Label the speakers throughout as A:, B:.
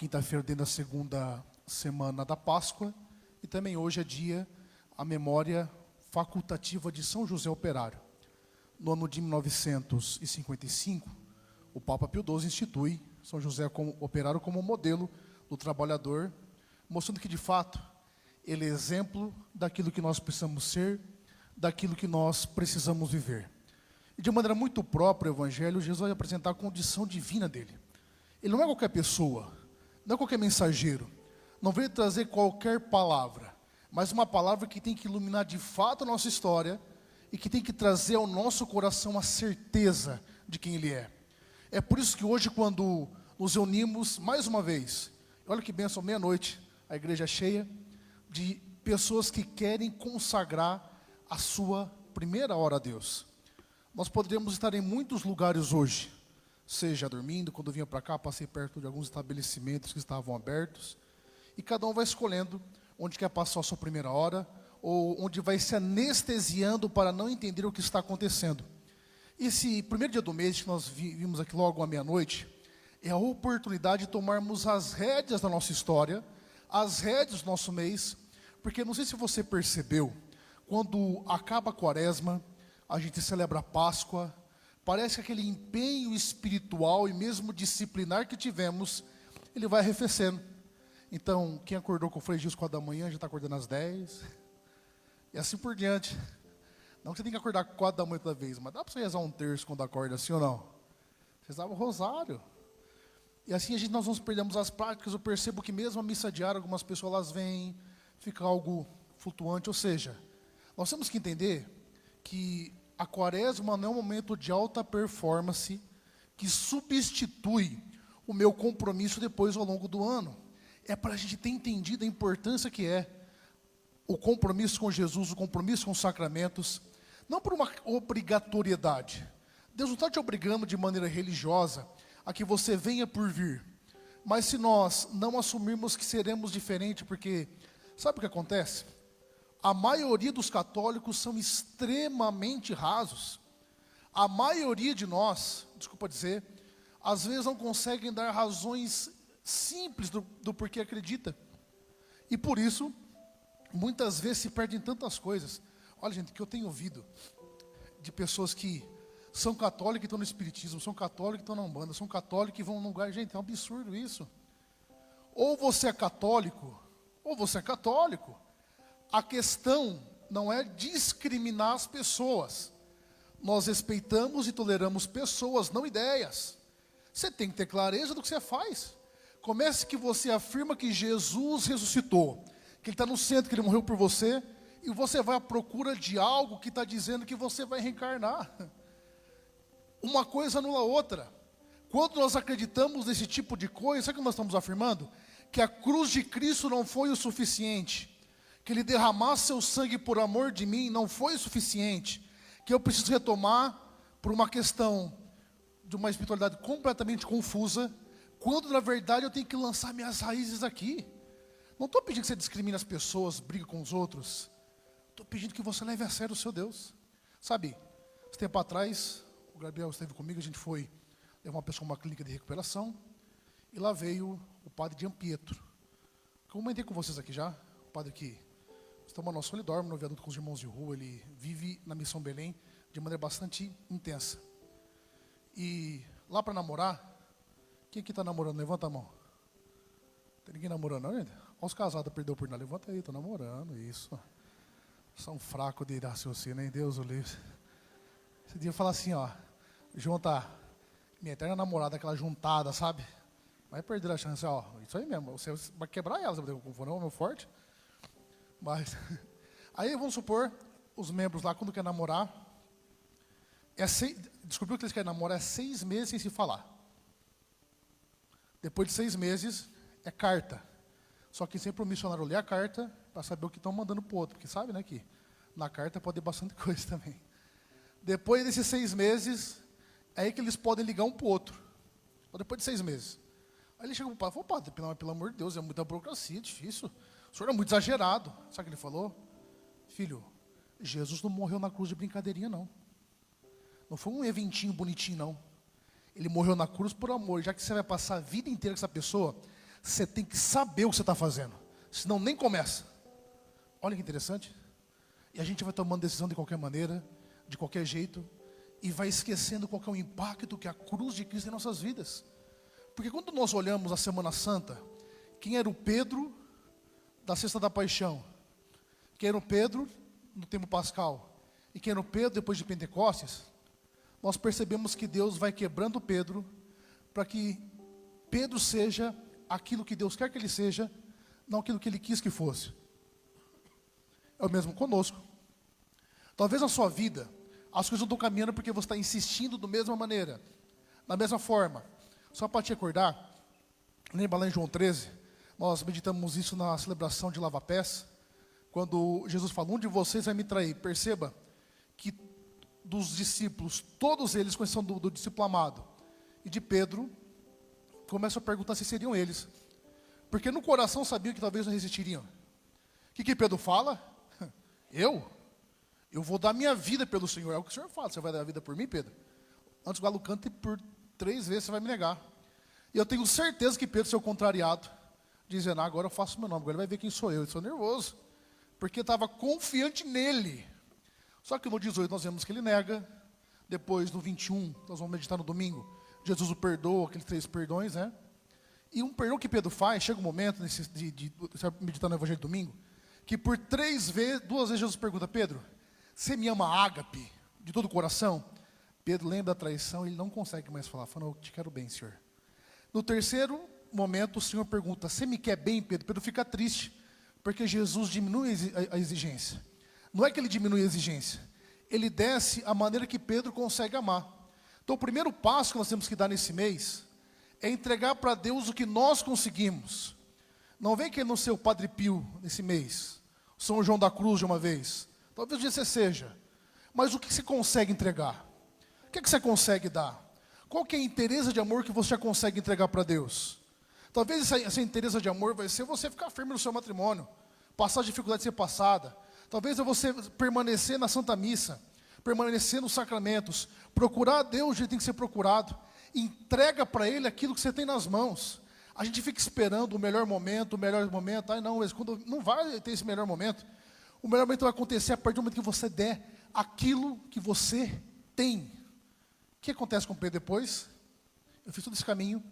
A: quinta-feira dentro da segunda semana da Páscoa, e também hoje é dia a memória facultativa de São José Operário. No ano de 1955, o Papa Pio XII institui São José como operário como modelo do trabalhador, mostrando que de fato ele é exemplo daquilo que nós precisamos ser, daquilo que nós precisamos viver. E de maneira muito própria, o Evangelho, Jesus vai apresentar a condição divina dele. Ele não é qualquer pessoa, não é qualquer mensageiro, não veio trazer qualquer palavra, mas uma palavra que tem que iluminar de fato a nossa história e que tem que trazer ao nosso coração a certeza de quem Ele é. É por isso que hoje, quando nos reunimos mais uma vez, olha que bênção, meia-noite, a igreja cheia, de pessoas que querem consagrar a sua primeira hora a Deus. Nós poderíamos estar em muitos lugares hoje, seja dormindo, quando eu vinha para cá, passei perto de alguns estabelecimentos que estavam abertos, e cada um vai escolhendo onde quer passar a sua primeira hora, ou onde vai se anestesiando para não entender o que está acontecendo. Esse primeiro dia do mês, que nós vimos aqui logo à meia-noite, é a oportunidade de tomarmos as rédeas da nossa história, as rédeas do nosso mês, porque não sei se você percebeu, quando acaba a Quaresma, a gente celebra a Páscoa, parece que aquele empenho espiritual e mesmo disciplinar que tivemos, ele vai arrefecendo. Então, quem acordou com o Frei Gil às 4 da manhã, já está acordando às 10, e assim por diante. Não que você tem que acordar 4 da manhã toda vez, mas dá para você rezar um terço quando acorda, assim ou não? Você rezava o rosário. E assim nós nos perdemos as práticas. Eu percebo que mesmo a missa diária, algumas pessoas elas vêm, fica algo flutuante. Ou seja, nós temos que entender que a Quaresma não é um momento de alta performance que substitui o meu compromisso depois ao longo do ano. É para a gente ter entendido a importância que é o compromisso com Jesus, o compromisso com os sacramentos, não por uma obrigatoriedade. Deus não está te obrigando de maneira religiosa a que você venha por vir. Mas se nós não assumirmos que seremos diferentes, porque sabe o que acontece? A maioria dos católicos são extremamente rasos. A maioria de nós, desculpa dizer, às vezes não conseguem dar razões simples do porquê acredita. E por isso, muitas vezes se perdem tantas coisas. Olha, gente, que eu tenho ouvido de pessoas que são católicos e estão no espiritismo, são católicos e estão na Umbanda, são católicos e vão num lugar. Gente, é um absurdo isso. Ou você é católico, ou você é católico. A questão não é discriminar as pessoas. Nós respeitamos e toleramos pessoas, não ideias. Você tem que ter clareza do que você faz. Comece que você afirma que Jesus ressuscitou, que Ele está no centro, que Ele morreu por você, e você vai à procura de algo que está dizendo que você vai reencarnar. Uma coisa anula a outra. Quando nós acreditamos nesse tipo de coisa, sabe o que nós estamos afirmando? Que a cruz de Cristo não foi o suficiente, que Ele derramasse seu sangue por amor de mim não foi o suficiente, que eu preciso retomar por uma questão de uma espiritualidade completamente confusa, quando na verdade eu tenho que lançar minhas raízes aqui. Não estou pedindo que você discrimine as pessoas, brigue com os outros. Estou pedindo que você leve a sério o seu Deus. Sabe, esse tempo atrás, o Gabriel esteve comigo, a gente foi levar uma pessoa a uma clínica de recuperação, e lá veio o padre Giampietro. Eu comentei com vocês aqui já, o padre que está uma noção, ele dorme no viaduto com os irmãos de rua, ele vive na Missão Belém de maneira bastante intensa. E lá para namorar, quem aqui está namorando? Levanta a mão. Tem ninguém namorando não, gente? Olha os casados, perdeu por nada. Levanta aí, estou namorando, isso. São fracos de raciocínio, hein? Deus o livre. Você devia falar assim, ó. Junta minha eterna namorada, aquela juntada, sabe? Vai perder a chance, ó. Isso aí mesmo. Você vai quebrar ela, você vai ter um meu forte. Mas, aí vamos supor, os membros lá, quando quer namorar, descobriu que eles querem namorar, é 6 meses sem se falar. Depois de 6 meses, é carta. Só que sempre o missionário lê a carta para saber o que estão mandando para o outro, porque sabe, né, que na carta pode ter bastante coisa também. Depois desses 6 meses, é aí que eles podem ligar um para o outro. Ou depois de 6 meses. Aí ele chega para o padre e falou, padre, pelo amor de Deus, é muita burocracia, é difícil. O senhor é muito exagerado. Sabe o que ele falou? Filho, Jesus não morreu na cruz de brincadeirinha, não. Não foi um eventinho bonitinho, não. Ele morreu na cruz por amor. Já que você vai passar a vida inteira com essa pessoa, você tem que saber o que você está fazendo, senão nem começa. Olha que interessante. E a gente vai tomando decisão de qualquer maneira, de qualquer jeito, e vai esquecendo qual que é o impacto que a cruz de Cristo tem em nossas vidas. Porque quando nós olhamos a Semana Santa, quem era o Pedro da Sexta da Paixão? Quem era o Pedro no tempo pascal? E quem era o Pedro depois de Pentecostes? Nós percebemos que Deus vai quebrando Pedro, para que Pedro seja aquilo que Deus quer que ele seja, não aquilo que ele quis que fosse. É o mesmo conosco. Talvez na sua vida, as coisas não estão caminhando porque você está insistindo da mesma maneira, da mesma forma. Só para te acordar, lembra lá em João 13, nós meditamos isso na celebração de lava-pés, quando Jesus falou, um de vocês vai me trair. Perceba que dos discípulos, todos eles, com exceção do discípulo amado e de Pedro, começam a perguntar se seriam eles. Porque no coração sabiam que talvez não resistiriam. O que Pedro fala? Eu vou dar minha vida pelo Senhor. É o que o Senhor fala. Você vai dar a vida por mim, Pedro? Antes o galo canta e por 3 vezes você vai me negar. E eu tenho certeza que Pedro, seu contrariado, dizendo, agora eu faço meu nome, agora ele vai ver quem sou eu. Eu estou nervoso, porque estava confiante nele. Só que no 18 nós vemos que ele nega. Depois no 21, nós vamos meditar no domingo, Jesus o perdoa, aqueles 3 perdões, né? E um perdão que Pedro faz, chega um momento, de meditar no Evangelho de domingo, que por 2 vezes Jesus pergunta, Pedro, você me ama ágape, de todo o coração? Pedro lembra da traição, ele não consegue mais falar, falando, eu te quero bem, Senhor. No 3º momento, o Senhor pergunta, você me quer bem, Pedro? Pedro fica triste, porque Jesus diminui a exigência. Não é que ele diminui a exigência, ele desce a maneira que Pedro consegue amar. Então o primeiro passo que nós temos que dar nesse mês, é entregar para Deus o que nós conseguimos. Não vem querer ser o Padre Pio nesse mês, São João da Cruz de uma vez. Talvez um dia você seja. Mas o que você consegue entregar? O que você consegue dar? Qual que é a inteireza de amor que você já consegue entregar para Deus? Talvez essa inteireza de amor vai ser você ficar firme no seu matrimônio, passar a dificuldade de ser passada. Talvez é você permanecer na Santa Missa, permanecer nos sacramentos, procurar a Deus, ele tem que ser procurado. Entrega para Ele aquilo que você tem nas mãos. A gente fica esperando o melhor momento. Ai não, mas quando não vai ter esse melhor momento. O melhor momento vai acontecer a partir do momento que você der aquilo que você tem. O que acontece com Pedro depois? Eu fiz todo esse caminho,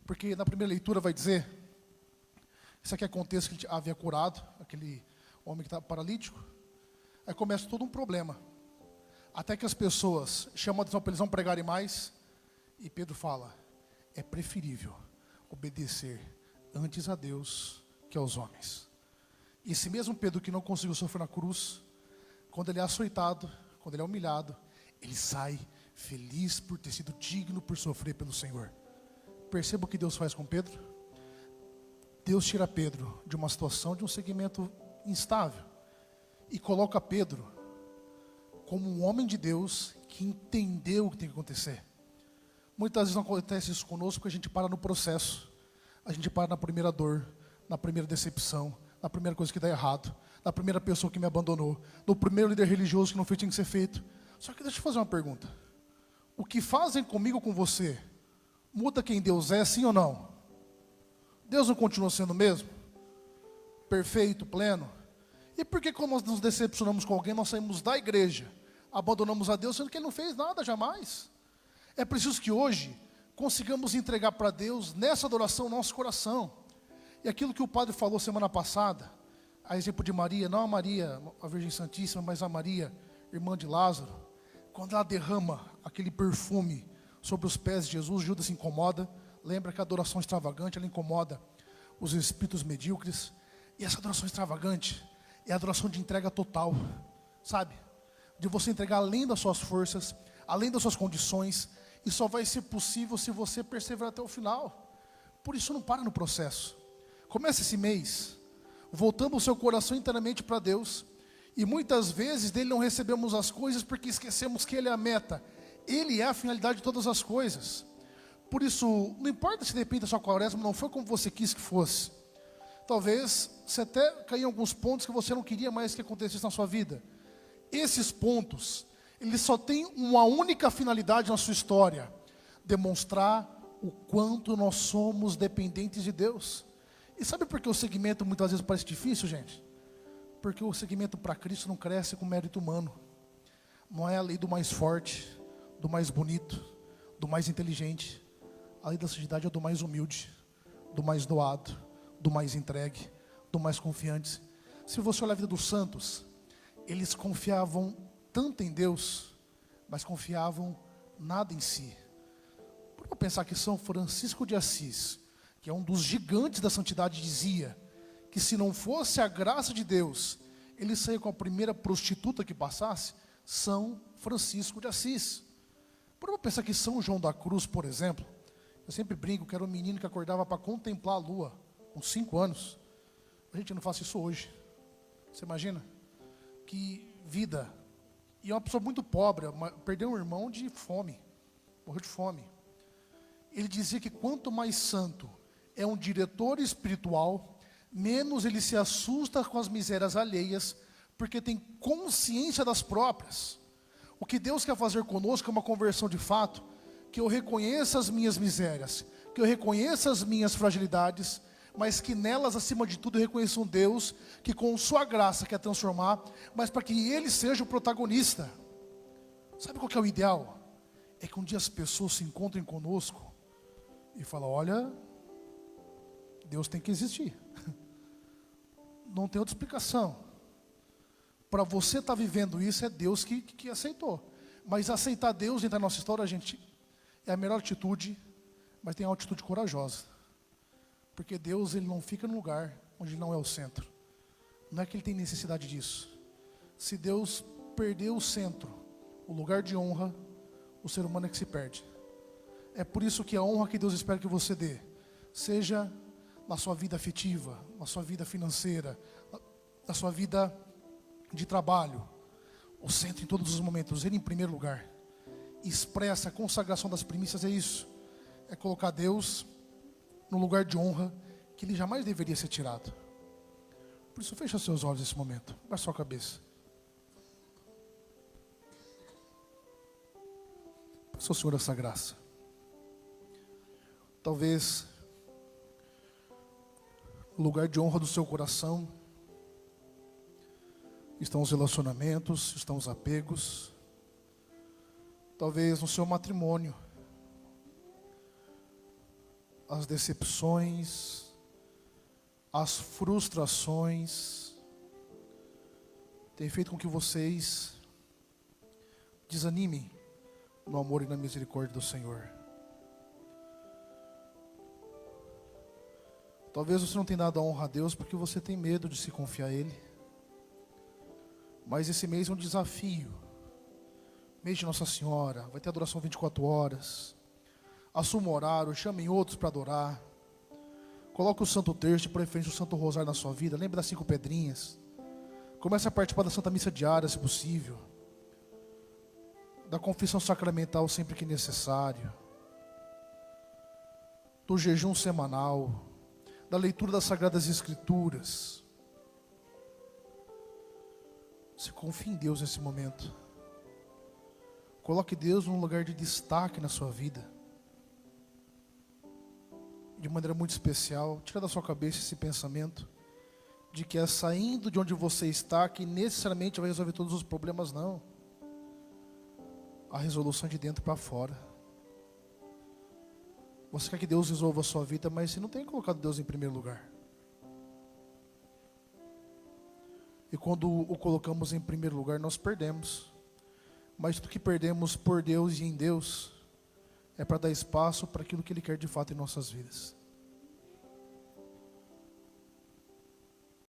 A: porque na primeira leitura vai dizer, isso aqui acontece que ele havia curado, aquele homem que estava paralítico. Aí começa todo um problema. Até que as pessoas chamam a atenção para eles não pregarem mais. E Pedro fala, é preferível obedecer antes a Deus que aos homens. E esse mesmo Pedro que não conseguiu sofrer na cruz, quando ele é açoitado, quando ele é humilhado, ele sai feliz por ter sido digno por sofrer pelo Senhor. Perceba o que Deus faz com Pedro? Deus tira Pedro de uma situação, de um segmento instável, e coloca Pedro como um homem de Deus que entendeu o que tem que acontecer. Muitas vezes não acontece isso conosco porque a gente para no processo. A gente para na primeira dor, na primeira decepção, na primeira coisa que dá errado, na primeira pessoa que me abandonou, no primeiro líder religioso que não fez o que tinha que ser feito. Só que deixa eu fazer uma pergunta. O que fazem comigo, com você, muda quem Deus é, sim ou não? Deus não continua sendo o mesmo? Perfeito, pleno? E por que quando nós nos decepcionamos com alguém, nós saímos da igreja, abandonamos a Deus, sendo que Ele não fez nada jamais? É preciso que hoje consigamos entregar para Deus, nessa adoração, nosso coração. E aquilo que o padre falou semana passada, a exemplo de Maria, não a Maria, a Virgem Santíssima, mas a Maria, irmã de Lázaro, quando ela derrama aquele perfume sobre os pés de Jesus, Judas se incomoda. Lembra que a adoração extravagante, ela incomoda os espíritos medíocres. E essa adoração extravagante é a adoração de entrega total, sabe? De você entregar além das suas forças, além das suas condições. E só vai ser possível se você perseverar até o final. Por isso não para no processo. Comece esse mês voltando o seu coração inteiramente para Deus. E muitas vezes dele não recebemos as coisas porque esquecemos que Ele é a meta. Ele é a finalidade de todas as coisas. Por isso, não importa se de repente a sua quaresma não foi como você quis que fosse. Talvez você até caiu em alguns pontos que você não queria mais que acontecesse na sua vida. Esses pontos, eles só têm uma única finalidade na sua história: demonstrar o quanto nós somos dependentes de Deus. E sabe por que o segmento muitas vezes parece difícil, gente? Porque o segmento para Cristo não cresce com mérito humano. Não é a lei do mais forte, do mais bonito, do mais inteligente. A lei da santidade é do mais humilde, do mais doado, do mais entregue, do mais confiante. Se você olhar a vida dos santos, eles confiavam tanto em Deus, mas confiavam nada em si. Por eu pensar que São Francisco de Assis, que é um dos gigantes da santidade, dizia que se não fosse a graça de Deus, ele saía com a primeira prostituta que passasse. São Francisco de Assis. Por eu pensar que São João da Cruz, por exemplo, eu sempre brinco que era um menino que acordava para contemplar a lua, com 5 anos. A gente não faz isso hoje. Você imagina? Que vida. E é uma pessoa muito pobre, perdeu um irmão de fome, morreu de fome. Ele dizia que quanto mais santo é um diretor espiritual, menos ele se assusta com as misérias alheias, porque tem consciência das próprias. O que Deus quer fazer conosco é uma conversão de fato, que eu reconheça as minhas misérias, que eu reconheça as minhas fragilidades, mas que nelas, acima de tudo, eu reconheça um Deus que com sua graça quer transformar, mas para que Ele seja o protagonista. Sabe qual que é o ideal? É que um dia as pessoas se encontrem conosco e falam: olha, Deus tem que existir. Não tem outra explicação. Para você estar vivendo isso, é Deus que aceitou. Mas aceitar Deus dentro da nossa história, gente, é a melhor atitude, mas tem uma atitude corajosa. Porque Deus, Ele não fica num lugar onde não é o centro. Não é que Ele tem necessidade disso. Se Deus perder o centro, o lugar de honra, o ser humano é que se perde. É por isso que a honra que Deus espera que você dê, seja na sua vida afetiva, na sua vida financeira, na sua vida de trabalho, o centro em todos os momentos, Ele em primeiro lugar. Expressa a consagração das primícias, é isso. É colocar Deus no lugar de honra que Ele jamais deveria ser tirado. Por isso, fecha seus olhos nesse momento, baixa sua cabeça. Peça ao Senhor essa graça. Talvez no lugar de honra do seu coração estão os relacionamentos, estão os apegos. Talvez no seu matrimônio, as decepções, as frustrações têm feito com que vocês desanimem no amor e na misericórdia do Senhor. Talvez você não tenha dado a honra a Deus porque você tem medo de se confiar a Ele. Mas esse mês é um desafio. Mês de Nossa Senhora, vai ter adoração 24 horas. Assuma o horário, chamem outros para adorar. Coloque o Santo Terço, de preferência o Santo Rosário na sua vida. Lembre das 5 pedrinhas. Comece a participar da Santa Missa diária, se possível. Da confissão sacramental sempre que necessário. Do jejum semanal. Da leitura das Sagradas Escrituras. Se confie em Deus nesse momento. Coloque Deus num lugar de destaque na sua vida. De maneira muito especial, tira da sua cabeça esse pensamento de que é saindo de onde você está que necessariamente vai resolver todos os problemas, não. A resolução é de dentro para fora. Você quer que Deus resolva a sua vida, mas você não tem colocado Deus em primeiro lugar. E quando o colocamos em primeiro lugar, nós perdemos. Mas tudo que perdemos por Deus e em Deus é para dar espaço para aquilo que Ele quer de fato em nossas vidas.